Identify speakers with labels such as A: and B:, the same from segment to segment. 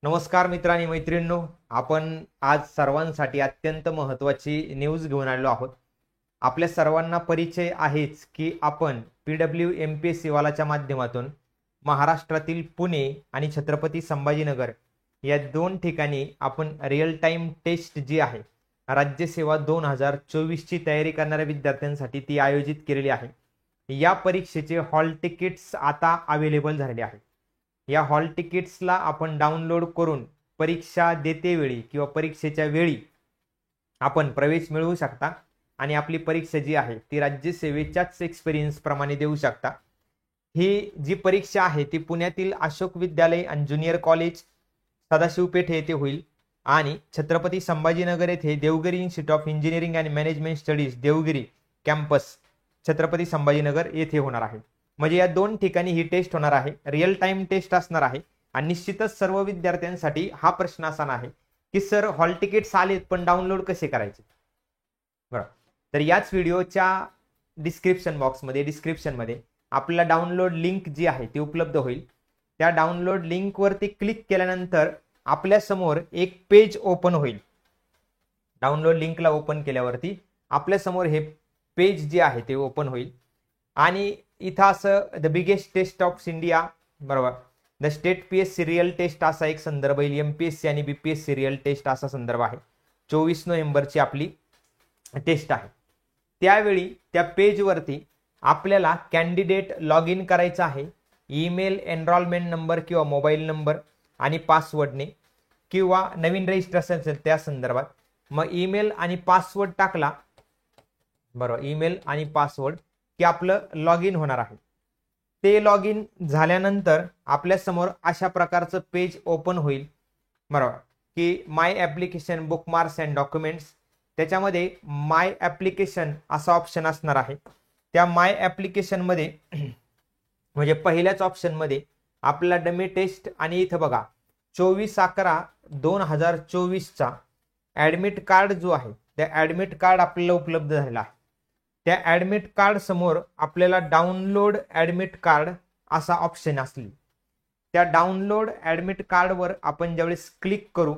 A: नमस्कार मित्र आणि मैत्रिणींनो, आपण आज सर्वांसाठी अत्यंत महत्त्वाची न्यूज घेऊन आलेलो आहोत. आपल्या सर्वांना परिचय आहेच की आपण PWMPSC वालाच्या माध्यमातून महाराष्ट्रातील पुणे आणि छत्रपती संभाजीनगर या दोन ठिकाणी आपण रिअल टाइम टेस्ट जी आहे राज्यसेवा 2024 ची तयारी करणाऱ्या विद्यार्थ्यांसाठी ती आयोजित केलेली आहे. या परीक्षेचे हॉल तिकीट्स आता अवेलेबल झालेले आहेत. या हॉल तिकीट्सला आपण डाउनलोड करून परीक्षा देतेवेळी किंवा परीक्षेच्या वेळी आपण प्रवेश मिळवू शकता आणि आपली परीक्षा जी आहे ती राज्यसेवेच्याच एक्सपिरियन्स प्रमाणे देऊ शकता. ही जी परीक्षा आहे ती पुण्यातील अशोक विद्यालय आणि ज्युनियर कॉलेज सदाशिव पेठ येथे होईल आणि छत्रपती संभाजीनगर येथे Deogiri Institute of Engineering and Management Studies Deogiri campus Chhatrapati Sambhajinagar येथे होणार आहे. म्हणजे या दोन ठिकाणी ही टेस्ट होणार आहे. रिअल टाइम टेस्ट असणार आहे आणि निश्चितच सर्व विद्यार्थ्यांसाठी हा प्रश्न असा आहे की सर हॉल तिकीट्स आलेत पण डाउनलोड कसे करायचे. बरं, तर याच व्हिडिओच्या डिस्क्रिप्शनमध्ये आपल्याला डाउनलोड लिंक जी आहे ती उपलब्ध होईल. त्या डाउनलोड लिंक वरती क्लिक केल्यानंतर आपल्या समोर एक पेज ओपन होईल. डाउनलोड लिंकला ओपन केल्यावरती आपल्या समोर हे पेज जे आहे ते ओपन होईल आणि इथं असं the biggest test of India, बरोबर, the state PSC real test असा एक संदर्भ येईल. MPSC आणि BPSC रिअल टेस्ट असा संदर्भ आहे. 24 नोव्हेंबरची आपली टेस्ट आहे. त्यावेळी त्या पेजवरती आपल्याला कॅन्डिडेट लॉग इन करायचं आहे. ईमेल, एनरोलमेंट नंबर किंवा मोबाईल नंबर आणि पासवर्डने, किंवा नवीन रजिस्ट्रेशन असेल त्या संदर्भात. मग ईमेल आणि पासवर्ड टाकला, बरोबर, ईमेल आणि पासवर्ड की आपलं लॉग इन होणार आहे. ते लॉग इन झाल्यानंतर आपल्या समोर अशा प्रकारचं पेज ओपन होईल, बरोबर, की माय ॲप्लिकेशन, बुकमार्क्स अँड डॉक्युमेंट्स. त्याच्यामध्ये माय ॲप्लिकेशन असा ऑप्शन असणार आहे. त्या माय ॲप्लिकेशनमध्ये म्हणजे पहिल्याच ऑप्शनमध्ये आपला डमी टेस्ट आणि इथं बघा 24/11/2024 ॲडमिट कार्ड जो आहे त्या ॲडमिट कार्ड आपल्याला उपलब्ध झालेला आहे. त्या ॲडमिट कार्ड समोर आपल्याला डाउनलोड ॲडमिट कार्ड असा ऑप्शन असली, त्या डाउनलोड ॲडमिट कार्डवर आपण ज्यावेळेस क्लिक करू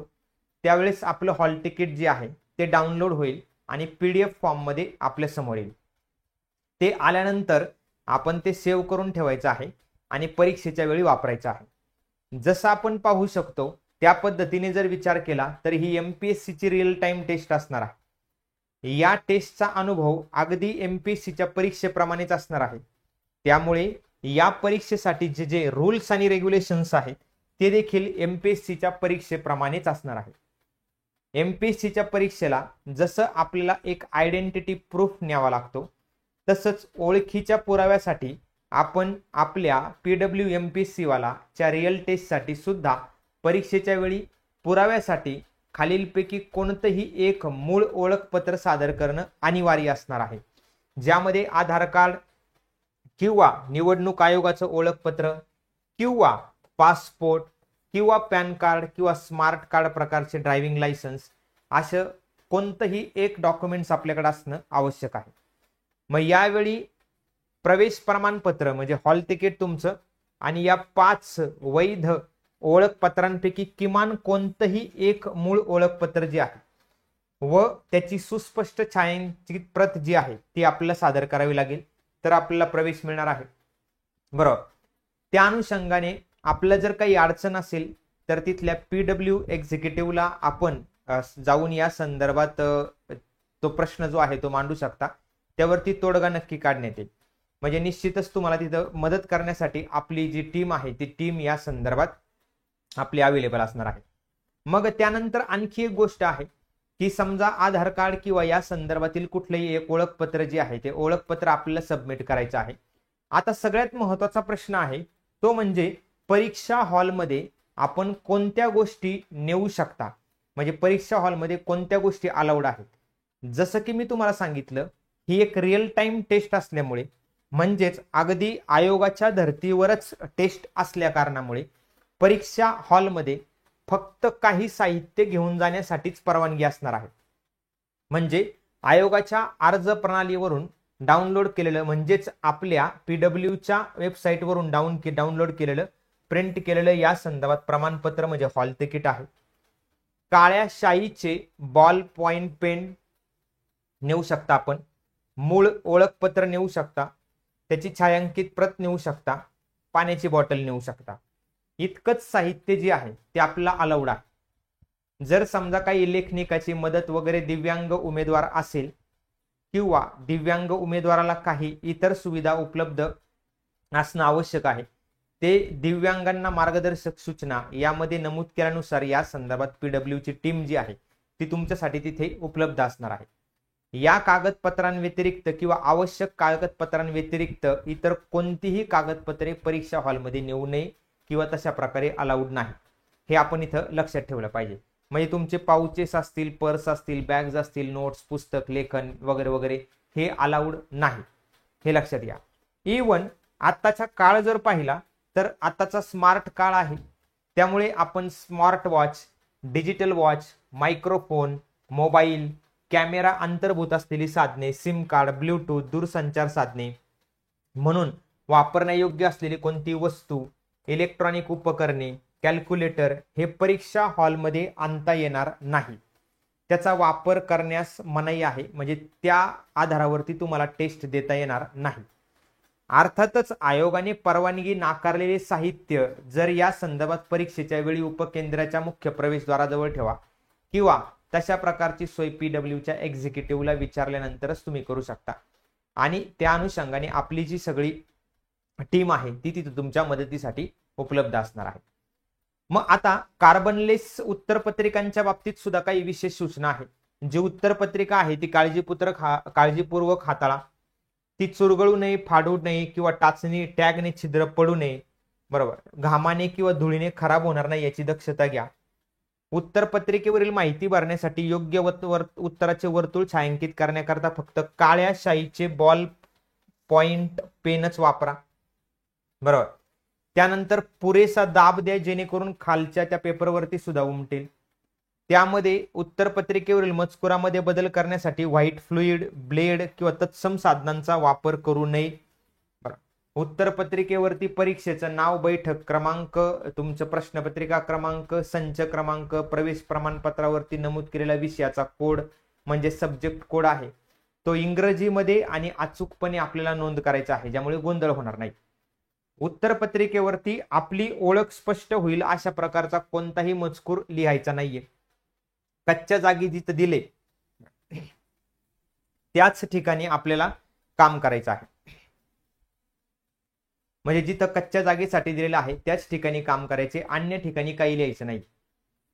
A: त्यावेळेस आपलं हॉल तिकीट जे आहे ते डाउनलोड होईल आणि PDF फॉर्ममध्ये आपल्या समोर येईल. ते आल्यानंतर आपण ते सेव्ह करून ठेवायचं आहे आणि परीक्षेच्या वेळी वापरायचं आहे. जसं आपण पाहू शकतो त्या पद्धतीने जर विचार केला तर ही MPSC ची रिअल टाइम टेस्ट असणार आहे. या टेस्टचा अनुभव अगदी MPSCच्या परीक्षेप्रमाणेच असणार आहे. त्यामुळे या परीक्षेसाठी जे जे रूल्स आणि रेग्युलेशन्स आहेत ते देखील MPSCच्या परीक्षेप्रमाणेच असणार आहे. MPSCच्या परीक्षेला जसं आपल्याला एक आयडेंटिटी प्रूफ न्यावा लागतो तसंच ओळखीच्या पुराव्यासाठी आपण आपल्या PWMPSC वालाच्या रिअल टेस्टसाठी सुद्धा परीक्षेच्या वेळी पुराव्यासाठी खालीलपैकी कोणतंही एक मूळ ओळखपत्र सादर करणं अनिवार्य असणार आहे. ज्यामध्ये आधार कार्ड किंवा निवडणूक आयोगाचं ओळखपत्र किंवा पासपोर्ट किंवा पॅन कार्ड किंवा स्मार्ट कार्ड प्रकारचे ड्रायव्हिंग लायसन्स असं कोणतंही एक डॉक्युमेंट्स आपल्याकडे असणं आवश्यक आहे. मग यावेळी प्रवेश प्रमाणपत्र म्हणजे हॉल तिकीट तुमचं आणि या 5 वैध ओळखपत्रांपैकी किमान कोणतंही एक मूळ ओळखपत्र जे आहे व त्याची सुस्पष्ट छायांकित प्रत जी आहे ती आपल्याला सादर करावी लागेल, तर आपल्याला प्रवेश मिळणार आहे. बरोबर, त्या अनुषंगाने आपलं जर काही अडचण असेल तर तिथल्या PW एक्झिक्युटिव्हला आपण जाऊन या संदर्भात तो प्रश्न जो आहे तो मांडू शकता. त्यावरती तोडगा नक्की काढण्यात येईल. म्हणजे निश्चितच तुम्हाला तिथं मदत करण्यासाठी आपली जी टीम आहे ती टीम या संदर्भात आपली अवेलेबल असणार आहे. मग त्यानंतर आणखी एक गोष्ट आहे की समजा आधार कार्ड किंवा या संदर्भातील कुठलंही एक ओळखपत्र जे आहे ते ओळखपत्र आपल्याला सबमिट करायचं आहे. आता सगळ्यात महत्वाचा प्रश्न आहे तो म्हणजे परीक्षा हॉलमध्ये आपण कोणत्या गोष्टी नेऊ शकता, म्हणजे परीक्षा हॉलमध्ये कोणत्या गोष्टी अलाउड आहेत. जसं की मी तुम्हाला सांगितलं ही एक रिअल टाइम टेस्ट असल्यामुळे म्हणजेच अगदी आयोगाच्या धर्तीवरच टेस्ट असल्या कारणामुळे परीक्षा हॉलमध्ये फक्त काही साहित्य घेऊन जाण्यासाठीच परवानगी असणार आहे. म्हणजे आयोगाच्या अर्ज प्रणालीवरून डाउनलोड केलेलं म्हणजेच आपल्या PWच्या वेबसाईटवरून डाउनलोड केलेलं प्रिंट केलेलं या संदर्भात प्रमाणपत्र म्हणजे हॉल तिकीट आहे. काळ्या शाईचे बॉल पॉइंट पेन नेऊ शकता आपण. मूळ ओळखपत्र नेऊ शकता. त्याची छायांकित प्रत नेऊ शकता. पाण्याची बॉटल नेऊ शकता. इतकंच साहित्य जे आहे ते आपल्याला अलाउड आहे. जर समजा काही लेखनिकाची मदत वगैरे दिव्यांग उमेदवार असेल किंवा दिव्यांग उमेदवाराला काही इतर सुविधा उपलब्ध असणं आवश्यक आहे, ते दिव्यांगांना मार्गदर्शक सूचना यामध्ये नमूद केल्यानुसार या संदर्भात PW ची टीम जी आहे ती तुमच्यासाठी तिथे उपलब्ध असणार आहे. या कागदपत्रांव्यतिरिक्त किंवा आवश्यक कागदपत्रांव्यतिरिक्त इतर कोणतीही कागदपत्रे परीक्षा हॉलमध्ये नेऊ नये किंवा तशा प्रकारे अलाउड नाही. हे आपण इथं लक्षात ठेवलं पाहिजे. म्हणजे तुमचे पाउचेस असतील, पर्स असतील, बॅग्स असतील, नोट्स, पुस्तक, लेखन वगैरे वगैरे हे अलाउड नाही. हे लक्षात घ्या. इवन आताचा काळ जर पाहिला तर आताचा स्मार्ट काळ आहे, त्यामुळे आपण smart watch, digital watch, microphone, mobile, camera अंतर्भूत असलेली साधने, सिम कार्ड, ब्लूटूथ, दूरसंचार साधने म्हणून वापरण्यायोग्य असलेली कोणती वस्तू, इलेक्ट्रॉनिक उपकरणे, कॅल्क्युलेटर हे परीक्षा हॉलमध्ये आणता येणार नाही. त्याचा वापर करण्यास मनाई आहे. म्हणजे त्या आधारावरती तुम्हाला टेस्ट देता येणार नाही. अर्थातच आयोगाने परवानगी नाकारलेले साहित्य जर या संदर्भात परीक्षेच्या वेळी उपकेंद्राच्या मुख्य प्रवेशद्वाराजवळ ठेवा किंवा तशा प्रकारची सोय PWच्या एक्झिक्युटिव्हला विचारल्यानंतरच तुम्ही करू शकता. आणि त्या अनुषंगाने आपली जी सगळी टीम आहे ती तिथे तुमच्या मदतीसाठी उपलब्ध असणार आहे. मग आता कार्बनलेस उत्तरपत्रिकांच्या बाबतीत सुद्धा काही विशेष सूचना आहे. जी उत्तरपत्रिका आहे ती काळजीपूर्वक हाताळा. ती चुरगळू नये, फाडू नये किंवा टाचणी टॅगने छिद्र पडू नये. बरोबर, घामाने किंवा धुळीने खराब होणार नाही याची दक्षता घ्या. उत्तरपत्रिकेवरील माहिती भरण्यासाठी योग्य उत्तराचे वर्तुळ छायांकित करण्याकरता फक्त काळ्या शाईचे बॉल पॉइंट पेनच वापरा. बरोबर. त्यानंतर पुरेसा दाब द्या जेणेकरून खालच्या त्या पेपरवरती सुद्धा उमटेल. त्यामध्ये उत्तरपत्रिकेवरील मजकुरामध्ये बदल करण्यासाठी व्हाईट फ्लुइड, ब्लेड किंवा तत्सम साधनांचा वापर करू नये. उत्तरपत्रिकेवरती परीक्षेचं नाव, बैठक क्रमांक, तुमचं प्रश्नपत्रिका क्रमांक, संच क्रमांक, प्रवेश प्रमाणपत्रावरती नमूद केलेला विषयाचा कोड म्हणजे सब्जेक्ट कोड आहे तो इंग्रजीमध्ये आणि अचूकपणे आपल्याला नोंद करायचा आहे, ज्यामुळे गोंधळ होणार नाही. उत्तरपत्रिकेवरती आपली ओळख स्पष्ट होईल अशा प्रकारचा कोणताही मजकूर लिहायचा नाहीये. कच्च्या जागी जिथं दिले त्याच ठिकाणी आपल्याला काम करायचं आहे. म्हणजे जिथं कच्च्या जागेसाठी दिलेलं आहे त्याच ठिकाणी काम करायचे, अन्य ठिकाणी काही लिहायचं नाही.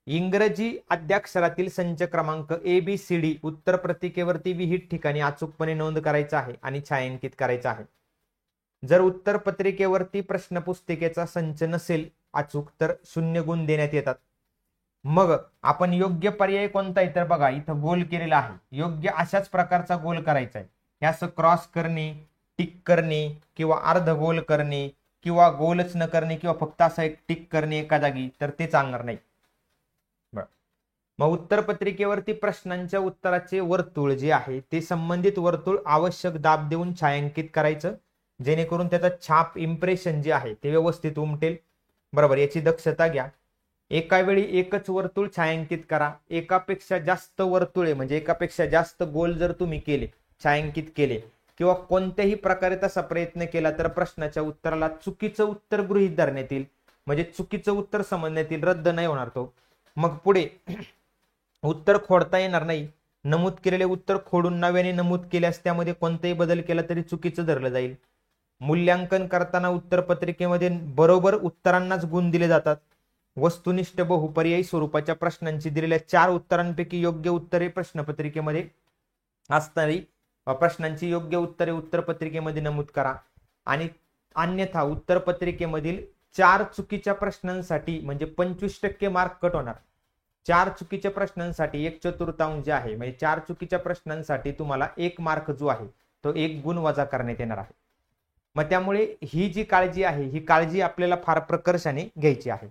A: इंग्रजी आद्याक्षरातील संच क्रमांक ABCD उत्तरपत्रिकेवरती विहित ठिकाणी अचूकपणे नोंद करायचा आहे आणि छायांकित करायचा आहे. जर उत्तरपत्रिकेवरती प्रश्नपुस्तिकेचा संच नसेल अचूक तर 0 गुण देण्यात येतात. मग आपण योग्य पर्याय कोणता आहे तर बघा इथं गोल केलेला आहे. योग्य अशाच प्रकारचा गोल करायचा आहे. हे असं क्रॉस करणे, टिक करणे किंवा अर्ध गोल करणे किंवा गोलच न करणे किंवा फक्त असा एक टिक करणे एका जागी, तर ते चालणार नाही. मग उत्तरपत्रिकेवरती प्रश्नांच्या उत्तराचे वर्तुळ जे आहे ते संबंधित वर्तुळ आवश्यक दाब देऊन छायांकित करायचं, जेणेकरून त्याचा छाप इम्प्रेशन जे आहे ते व्यवस्थित उमटेल. बरोबर, याची दक्षता घ्या. एका वेळी एकच वर्तुळ छायांकित करा. एकापेक्षा जास्त वर्तुळे म्हणजे एकापेक्षा जास्त गोल जर तुम्ही केले, छायांकित केले किंवा कोणत्याही प्रकारे तसा प्रयत्न केला तर प्रश्नाच्या उत्तराला चुकीचं उत्तर गृहीत धरण्यात येईल, म्हणजे चुकीचं उत्तर समजण्यात येईल, रद्द नाही होणार तो. मग पुढे उत्तर खोडता येणार नाही. नमूद केलेले उत्तर खोडून नव्याने नमूद केल्यास त्यामध्ये कोणताही बदल केला तरी चुकीचं धरलं जाईल. मूल्यांकन करताना उत्तरपत्रिकेमध्ये बरोबर उत्तरांनाच गुण दिले जातात. वस्तुनिष्ठ बहुपर्यायी स्वरूपाच्या प्रश्नांची दिलेल्या 4 उत्तरांपैकी योग्य उत्तरे प्रश्नपत्रिकेमध्ये असणारी प्रश्नांची योग्य उत्तरे उत्तरपत्रिकेमध्ये नमूद करा. आणि अन्यथा उत्तरपत्रिकेमधील 4 चुकीच्या प्रश्नांसाठी म्हणजे 25% मार्क कट होणार. 4 चुकीच्या प्रश्नांसाठी 1/4 जे आहे, म्हणजे 4 चुकीच्या प्रश्नांसाठी तुम्हाला 1 मार्क जो आहे तो 1 गुण वजा करण्यात येणार आहे. मग त्यामुळे ही जी काळजी आहे ही काळजी आपल्याला फार प्रकर्षाने घ्यायची आहे.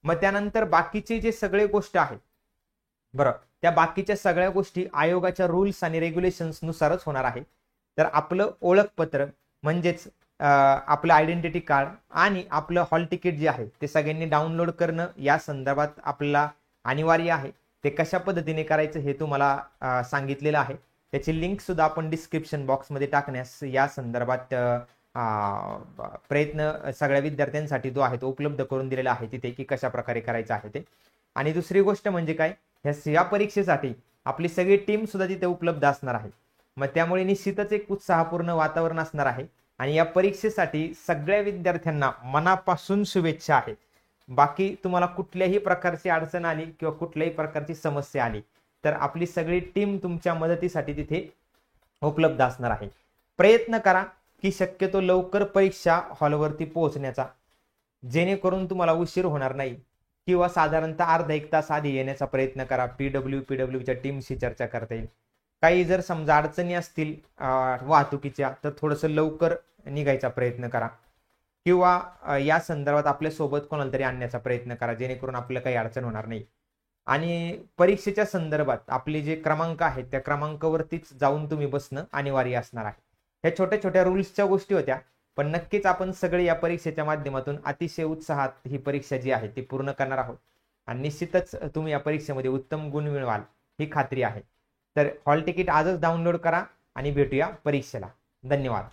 A: मग त्यानंतर बाकीचे जे सगळे गोष्ट आहेत, बरं, त्या बाकीच्या सगळ्या गोष्टी आयोगाच्या रूल्स आणि रेग्युलेशन्स नुसारच होणार आहे. तर आपलं ओळखपत्र म्हणजेच आपलं आयडेंटिटी कार्ड आणि आपलं हॉल तिकीट जे आहे ते सगळ्यांनी डाउनलोड करणं या संदर्भात आपल्याला अनिवार्य आहे. ते कशा पद्धतीने करायचं हे तुम्हाला सांगितलेलं आहे. त्याची लिंक सुद्धा आपण डिस्क्रिप्शन बॉक्समध्ये टाकण्यास या संदर्भात प्रयत्न सगळ्या विद्यार्थ्यांसाठी जो आहे तो उपलब्ध करून दिलेला आहे तिथे, की कशा प्रकारे करायचं आहे ते. आणि दुसरी गोष्ट म्हणजे काय, या परीक्षेसाठी आपली सगळी टीम सुद्धा तिथे उपलब्ध असणार आहे. मग त्यामुळे निश्चितच एक उत्साहपूर्ण वातावरण असणार आहे. आणि या परीक्षेसाठी सगळ्या विद्यार्थ्यांना मनापासून शुभेच्छा आहेत. बाकी तुम्हाला कुठल्याही प्रकारची अडचण आली किंवा कुठल्याही प्रकारची समस्या आली तर आपली सगळी टीम तुमच्या मदतीसाठी तिथे उपलब्ध असणार आहे. प्रयत्न करा की शक्यतो लवकर परीक्षा हॉलवरती पोहोचण्याचा, जेणेकरून तुम्हाला उशीर होणार नाही, किंवा साधारणतः अर्धा एक तास आधी येण्याचा प्रयत्न करा. पीडब्ल्यूच्या टीमशी चर्चा करता येईल. काही जर समजा अडचणी असतील वाहतुकीच्या तर थोडंसं लवकर निघायचा प्रयत्न करा, किंवा या संदर्भात आपल्या सोबत कोणाला तरी आणण्याचा प्रयत्न करा, जेणेकरून आपल्याला काही अडचण होणार नाही. आणि परीक्षेच्या संदर्भात आपले जे क्रमांक आहेत त्या क्रमांकावरतीच जाऊन तुम्ही बसणं अनिवार्य असणार आहे. ह्या छोट्या छोट्या रूल्सच्या गोष्टी होत्या, पण नक्कीच आपण सगळे या परीक्षेच्या माध्यमातून अतिशय उत्साहात ही परीक्षा जी आहे ती पूर्ण करणार आहोत. आणि निश्चितच तुम्ही या परीक्षेमध्ये उत्तम गुण मिळवाल ही खात्री आहे. तर हॉल तिकीट आजच डाउनलोड करा आणि भेटूया परीक्षेला. धन्यवाद.